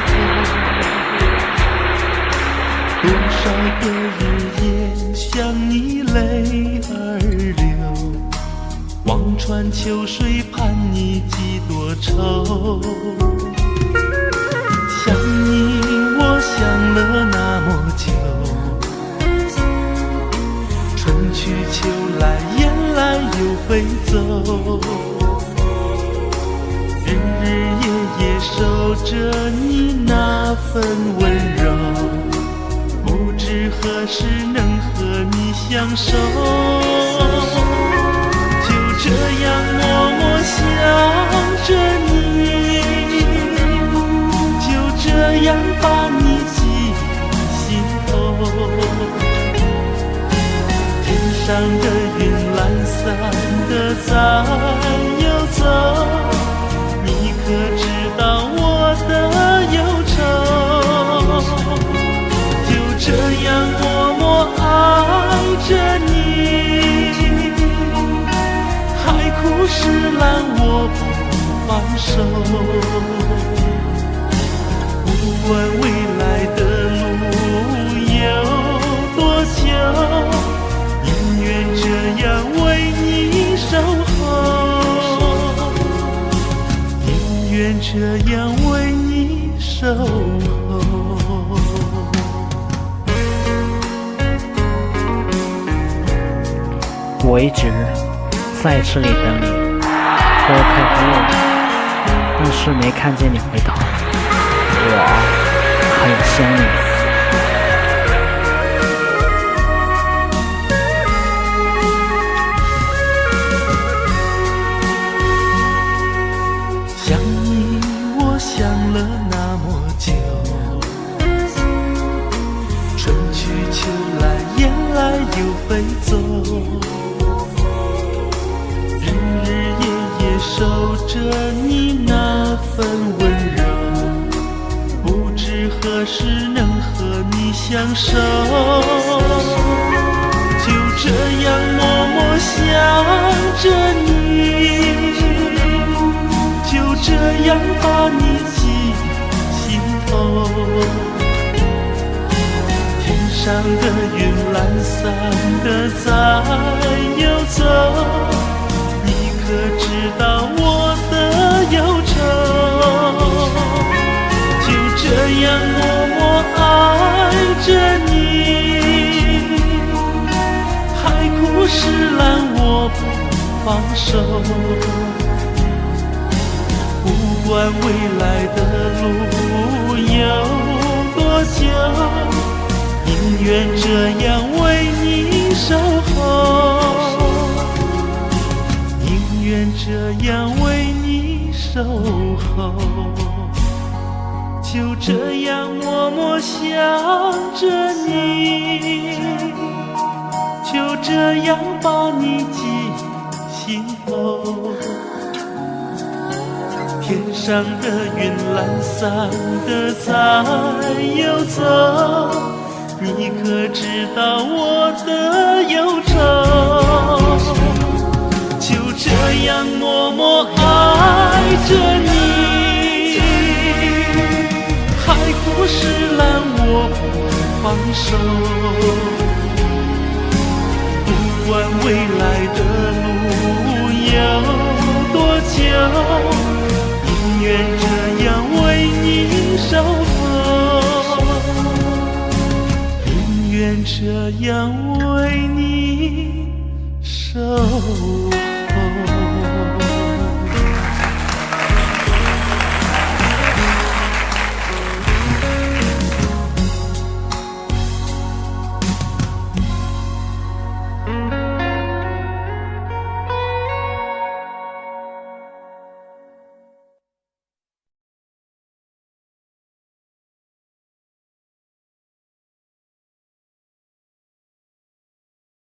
头。多少个日夜想你泪儿流，望穿秋水盼你几多愁。想你我想了那么久，春去秋来雁来又飞走，日日夜夜守着你那份温柔，不知何时能和你相守。就这样默默想着你，就这样把你记心头。天上的云懒散的在游走，你可知道我的忧愁？就这样默默爱着你，海枯石烂我不放手。不管未来的路有多久，宁愿这样为你守候，宁愿这样为你守候。我一直在这里等你，后退不路，但是没看见你回头，我很想你。想你我想了那么久，春去秋来雁来又飞走，日日夜夜守着你那份温柔，不知何时能和你相守。就这样默默想着你，就这样把你记心头。天上的云懒散的在游走，你可知道我的忧愁？就这样默默爱着你，海枯石烂我不放手。不管未来的路有多久，宁愿这样为你守候，宁愿这样为你守候。就这样默默想着你，就这样把你记心头。天上的云懒散的在游走，你可知道我的忧愁？就这样默默爱着你，海枯石烂我不放手。不管未来的路有多久，宁愿这样为你守候，宁愿这样为你守候。